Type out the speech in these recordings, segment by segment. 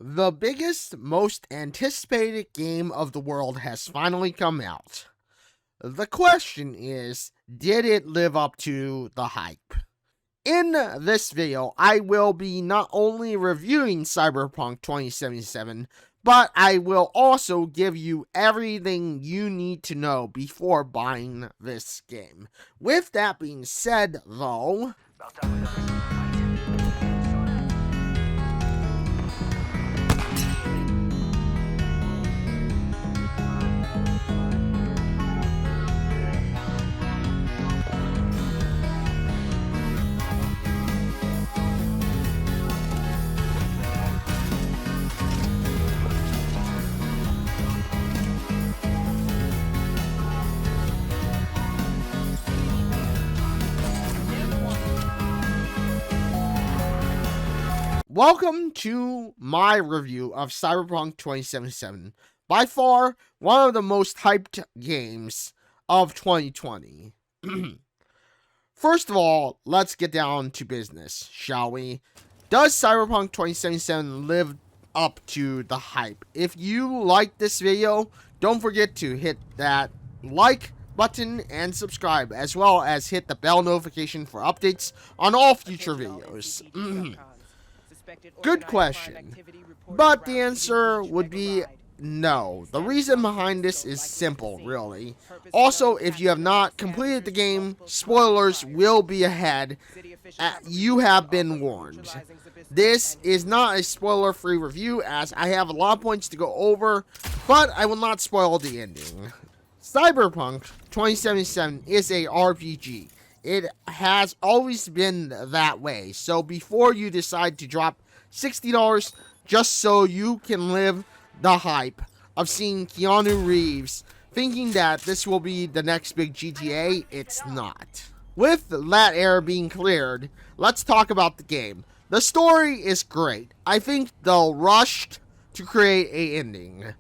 The biggest, most anticipated game of the world has finally come out. The question is, did it live up to the hype? In this video, I will be not only reviewing Cyberpunk 2077, but I will also give you everything you need to know before buying this game. With that being said, though, welcome to my review of Cyberpunk 2077, by far one of the most hyped games of 2020. First of all, let's get down to business, shall we? Does Cyberpunk 2077 live up to the hype? If you like this video, don't forget to hit that like button and subscribe, as well as hit the bell notification for updates on all future videos. Good question, but the answer would be no. The reason behind this is simple, really. Also, if you have not completed the game, spoilers will be ahead. You have been warned. This is not a spoiler-free review, as I have a lot of points to go over, but I will not spoil the ending. Cyberpunk 2077 is a RPG. It has always been that way, so before you decide to drop $60 just so you can live the hype of seeing Keanu Reeves thinking that this will be the next big GTA, it's not. With that air being cleared, let's talk about the game. The story is great. I think they'll rushed to create a ending.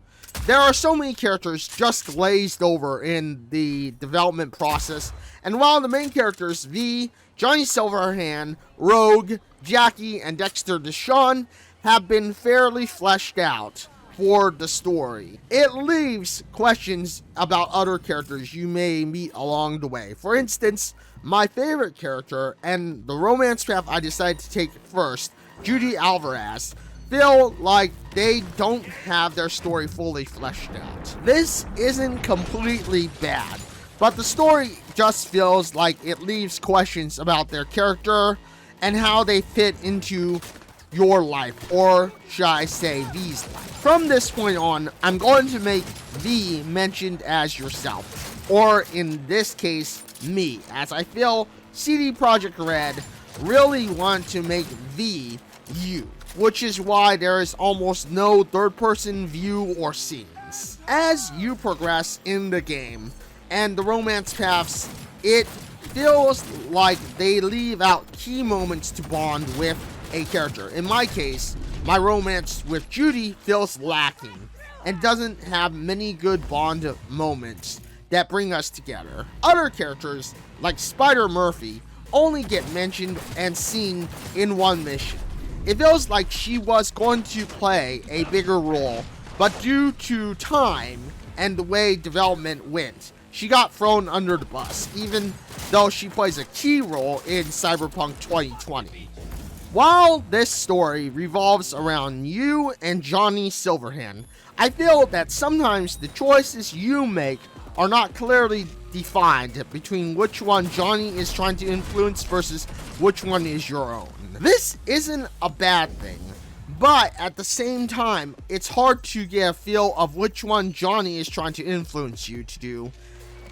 There are so many characters just glazed over in the development process, and while the main characters, V, Johnny Silverhand, Rogue, Jackie, and Dexter Deshawn, have been fairly fleshed out for the story, it leaves questions about other characters you may meet along the way. For instance, my favorite character, and the romance path I decided to take first, Judy Alvarez, feel like they don't have their story fully fleshed out. This isn't completely bad, but the story just feels like it leaves questions about their character and how they fit into your life, or should I say V's life. From this point on, I'm going to make V mentioned as yourself, or in this case, me, as I feel CD Projekt Red really want to make V you, which is why there is almost no third-person view or scenes. As you progress in the game and the romance paths, it feels like they leave out key moments to bond with a character. In my case, my romance with Judy feels lacking and doesn't have many good bond moments that bring us together. Other characters, like Spider Murphy, only get mentioned and seen in one mission. It feels like she was going to play a bigger role, but due to time and the way development went, she got thrown under the bus, even though she plays a key role in Cyberpunk 2020. While this story revolves around you and Johnny Silverhand, I feel that sometimes the choices you make are not clearly defined between which one Johnny is trying to influence versus which one is your own. This isn't a bad thing, but at the same time, it's hard to get a feel of which one Johnny is trying to influence you to do,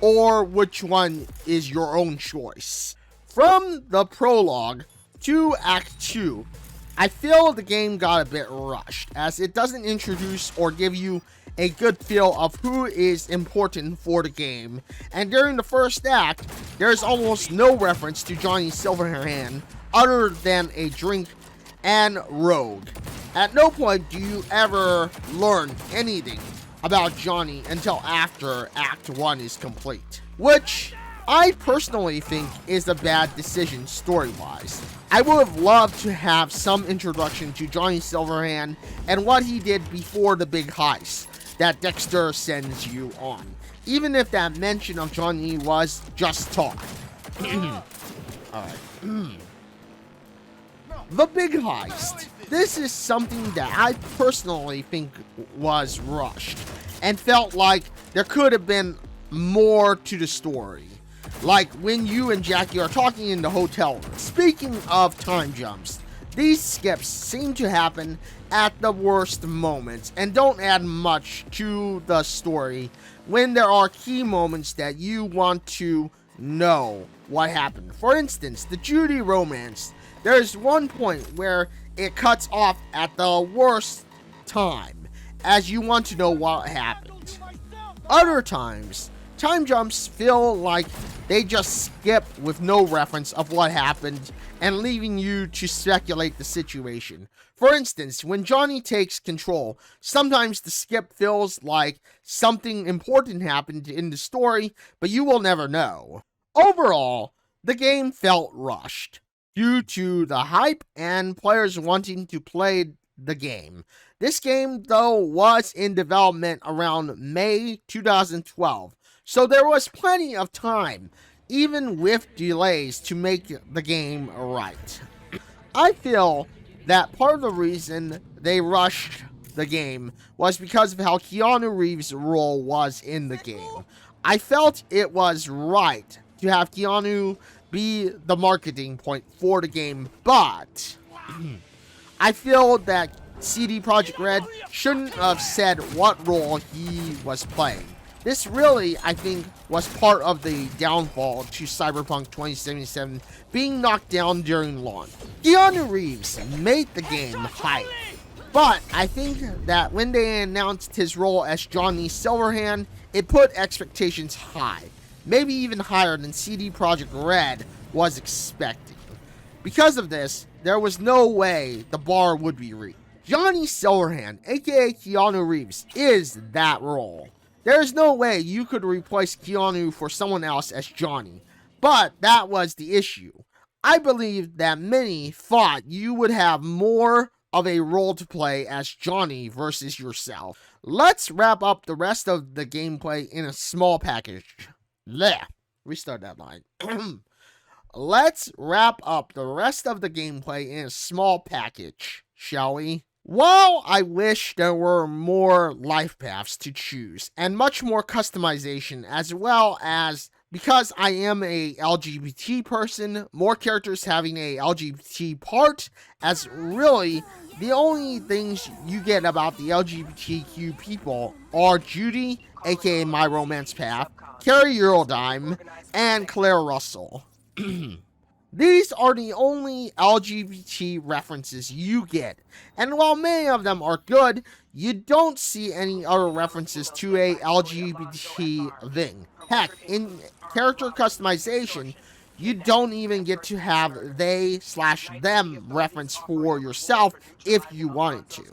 or which one is your own choice. From the prologue to Act 2, I feel the game got a bit rushed, as it doesn't introduce or give you a good feel of who is important for the game, and during the first act, there's almost no reference to Johnny Silverhand other than a drink and Rogue. At no point do you ever learn anything about Johnny until after Act 1 is complete, which I personally think is a bad decision story-wise. I would have loved to have some introduction to Johnny Silverhand and what he did before the big heist that Dexter sends you on, even if that mention of Johnny was just talk. Alright. The big heist. This is something that I personally think was rushed and felt like there could have been more to the story. Like when you and Jackie are talking in the hotel room. Speaking of time jumps, these skips seem to happen at the worst moments and don't add much to the story when there are key moments that you want to know what happened. For instance, the Judy romance. There's one point where it cuts off at the worst time as you want to know what happened. Other times, time jumps feel like they just skip with no reference of what happened and leaving you to speculate the situation. For instance, when Johnny takes control, sometimes the skip feels like something important happened in the story, but you will never know. Overall, the game felt rushed due to the hype and players wanting to play the game. This game, though, was in development around May 2012, so there was plenty of time, even with delays, to make the game right. I feel that part of the reason they rushed the game was because of how Keanu Reeves' role was in the game. I felt it was right to have Keanu be the marketing point for the game, but I feel that CD Projekt Red shouldn't have said what role he was playing. This really, I think, was part of the downfall to Cyberpunk 2077 being knocked down during launch. Keanu Reeves made the game hype, but I think that when they announced his role as Johnny Silverhand, it put expectations high. Maybe even higher than CD Projekt Red was expecting. Because of this, there was no way the bar would be reached. Johnny Silverhand, aka Keanu Reeves, is that role. There is no way you could replace Keanu for someone else as Johnny, but that was the issue. I believe that many thought you would have more of a role to play as Johnny versus yourself. Let's wrap up the rest of the gameplay in a small package. Restart that line. Let's wrap up the rest of the gameplay in a small package, shall we? While I wish there were more life paths to choose and much more customization, as well as because I am a LGBT person, more characters having a LGBT part, as really the only things you get about the LGBTQ people are Judy, aka my romance path, Carrie Eurodime, and Claire Russell. These are the only LGBT references you get, and while many of them are good, you don't see any other references to a LGBT thing. Heck, in character customization, you don't even get to have they/them reference for yourself if you wanted to.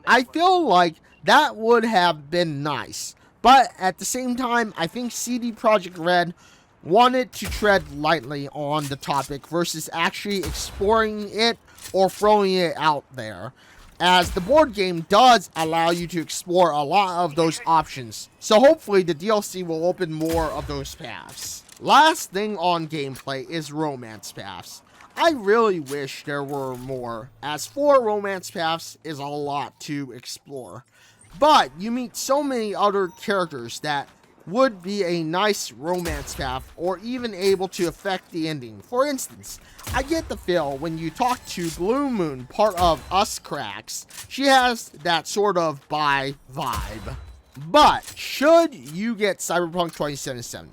I feel like that would have been nice, but at the same time, I think CD Projekt Red wanted to tread lightly on the topic versus actually exploring it or throwing it out there, as the board game does allow you to explore a lot of those options, so hopefully the DLC will open more of those paths. Last thing on gameplay is romance paths. I really wish there were more, as 4 romance paths is a lot to explore, but you meet so many other characters that would be a nice romance path or even able to affect the ending. For instance, I get the feel when you talk to Blue Moon, part of Us Cracks, she has that sort of bi vibe. But should you get Cyberpunk 2077?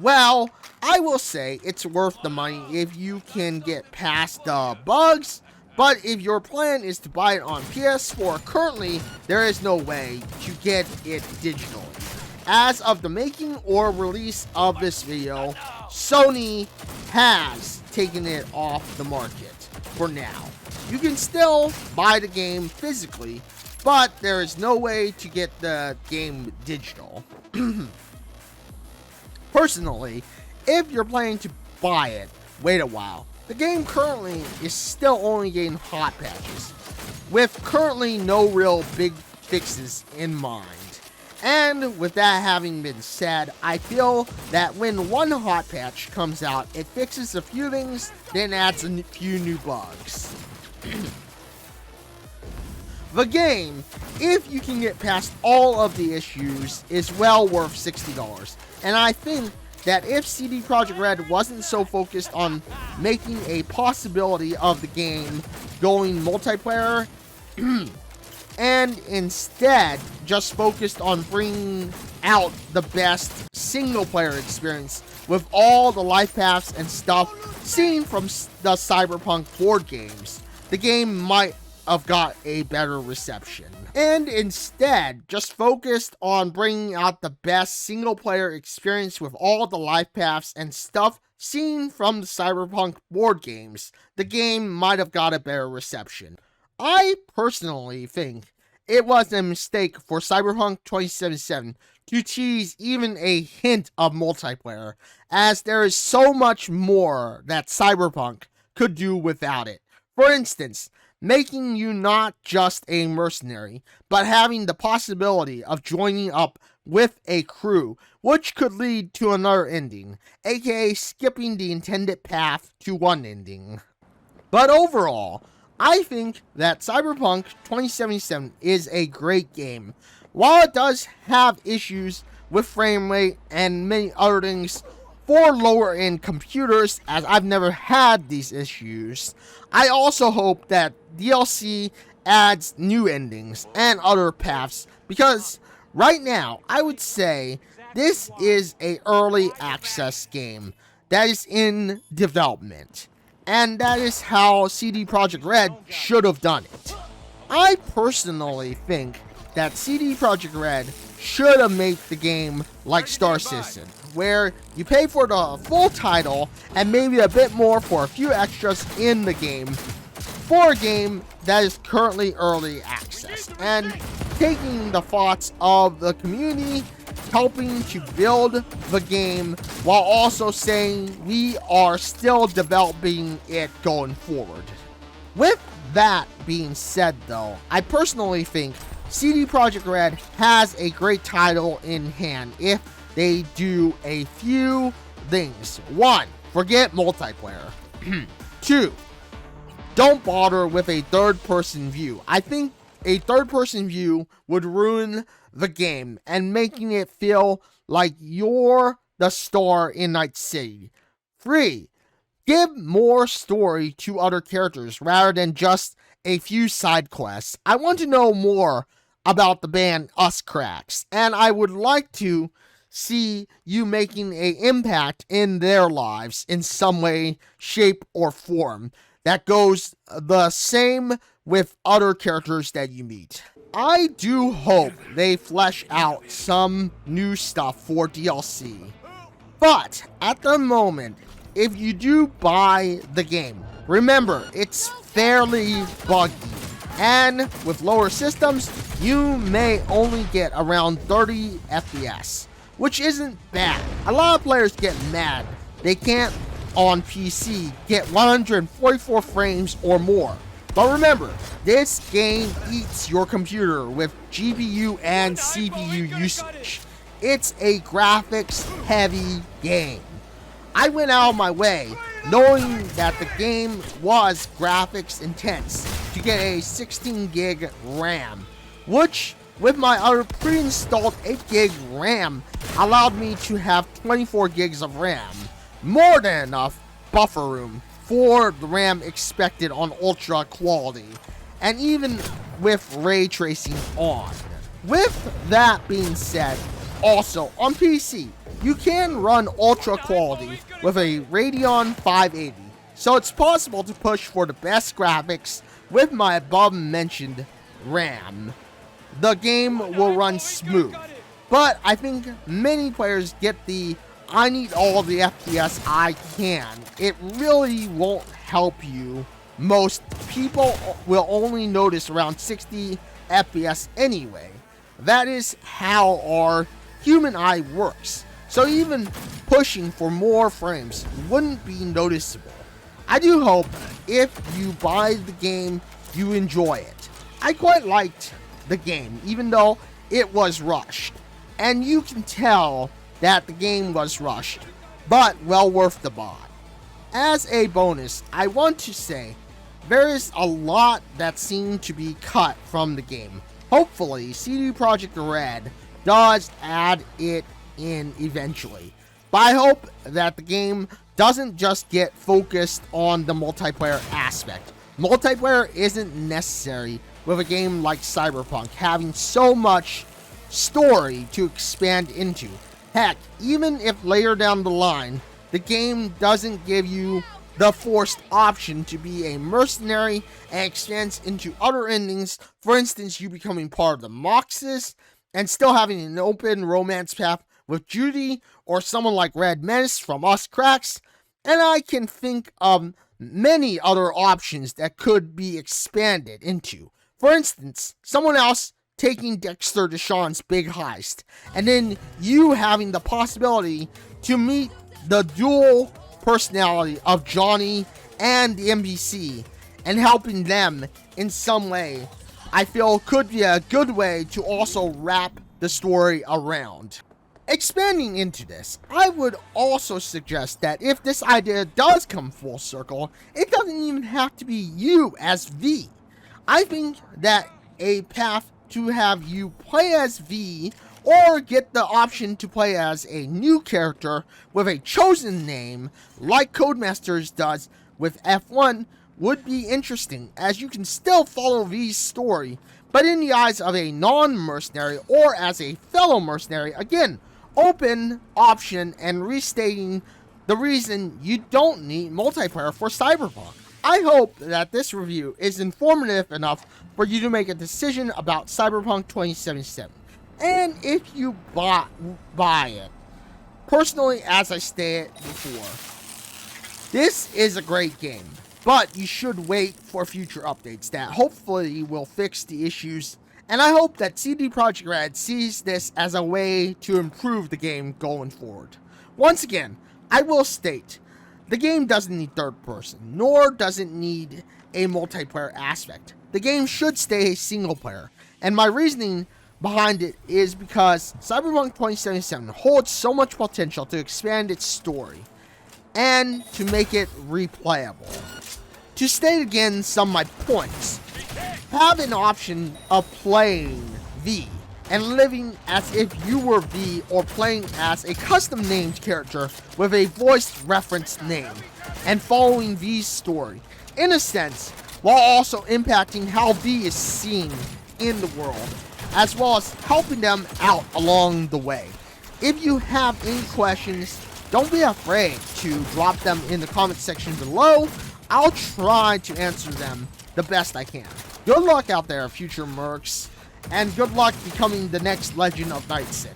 Well, I will say it's worth the money if you can get past the bugs, but if your plan is to buy it on PS4, currently there is no way to get it digitally. As of the making or release of this video, Sony has taken it off the market for now. You can still buy the game physically, but there is no way to get the game digital. Personally, If you're planning to buy it, wait a while. The game currently is still only getting hot patches, with currently no real big fixes in mind. And with that having been said, I feel that when one hot patch comes out, it fixes a few things, then adds a few new bugs. The game, if you can get past all of the issues, is well worth $60. And I think that if CD Projekt Red wasn't so focused on making a possibility of the game going multiplayer, and instead just focused on bringing out the best single-player experience with all the life paths and stuff seen from the Cyberpunk board games, the game might have got a better reception. And instead, just focused on bringing out the best single-player experience with all the life paths and stuff seen from the Cyberpunk board games, the game might have got a better reception. I personally think it was a mistake for Cyberpunk 2077 to tease even a hint of multiplayer, as there is so much more that Cyberpunk could do without it. For instance, making you not just a mercenary, but having the possibility of joining up with a crew, which could lead to another ending, aka skipping the intended path to one ending. But overall, I think that Cyberpunk 2077 is a great game. While it does have issues with frame rate and many other things for lower end computers, as I've never had these issues, I also hope that DLC adds new endings and other paths, because right now I would say this is an early access game that is in development. And that is how CD Projekt Red should have done it. I personally think that CD Projekt Red should have made the game like Star Citizen, where you pay for the full title and maybe a bit more for a few extras in the game for a game that is currently early access, and taking the thoughts of the community, helping to build the game, while also saying we are still developing it going forward. With that being said though, I personally think CD Projekt Red has a great title in hand if they do a few things. 1. Forget multiplayer. 2. Don't bother with a third-person view. I think a third-person view would ruin the game and making it feel like you're the star in Night City. 3. Give more story to other characters rather than just a few side quests. I want to know more about the band Us Cracks, and I would like to see you making an impact in their lives in some way, shape, or form that goes the same with other characters that you meet. I do hope they flesh out some new stuff for DLC. But at the moment, if you do buy the game, remember it's fairly buggy. And with lower systems, you may only get around 30 FPS, which isn't bad. A lot of players get mad they can't on PC get 144 frames or more. But remember, this game eats your computer with GPU and CPU usage. It's a graphics heavy game. I went out of my way knowing that the game was graphics intense to get a 16 gig RAM, which with my other pre-installed 8 gig RAM allowed me to have 24 gigs of RAM. More than enough buffer room for the RAM expected on ultra quality, and even with ray tracing on. With that being said, also on PC, you can run ultra quality with a Radeon 580, so it's possible to push for the best graphics with my above mentioned RAM. The game will run smooth, but I think many players get the I need all the FPS I can. It really won't help you. Most people will only notice around 60 FPS anyway. That is how our human eye works. so even pushing for more frames wouldn't be noticeable. I do hope if you buy the game, you enjoy it. I quite liked the game, even though it was rushed. And you can tell that the game was rushed, but well worth the buy. As a bonus, I want to say there is a lot that seemed to be cut from the game. Hopefully, CD Projekt Red does add it in eventually. But I hope that the game doesn't just get focused on the multiplayer aspect. Multiplayer isn't necessary with a game like Cyberpunk having so much story to expand into. Heck, even if later down the line, the game doesn't give you the forced option to be a mercenary and expands into other endings, for instance, you becoming part of the Moxes and still having an open romance path with Judy or someone like Red Menace from Us Cracks, and I can think of many other options that could be expanded into. For instance, someone else taking Dexter Deshawn's big heist, and then you having the possibility to meet the dual personality of Johnny and the NPC and helping them in some way, I feel could be a good way to also wrap the story around. Expanding into this, I would also suggest that if this idea does come full circle, it doesn't even have to be you as V. I think that a path to have you play as V or get the option to play as a new character with a chosen name like Codemasters does with F1 would be interesting, as you can still follow V's story, but in the eyes of a non-mercenary or as a fellow mercenary. Again, open option and restating the reason you don't need multiplayer for Cyberpunk. I hope that this review is informative enough for you to make a decision about Cyberpunk 2077. And if you buy it, personally, as I stated before, this is a great game, but you should wait for future updates that hopefully will fix the issues, and I hope that CD Projekt Red sees this as a way to improve the game going forward. Once again, I will state, the game doesn't need third person, nor does it need a multiplayer aspect. The game should stay single player, and my reasoning behind it is because Cyberpunk 2077 holds so much potential to expand its story and to make it replayable. To state again some of my points, have an option of playing V and living as if you were V, or playing as a custom named character with a voiced reference name and following V's story, in a sense, while also impacting how V is seen in the world, as well as helping them out along the way. If you have any questions, don't be afraid to drop them in the comment section below. I'll try to answer them the best I can. Good luck out there, future mercs, and good luck becoming the next Legend of Night City.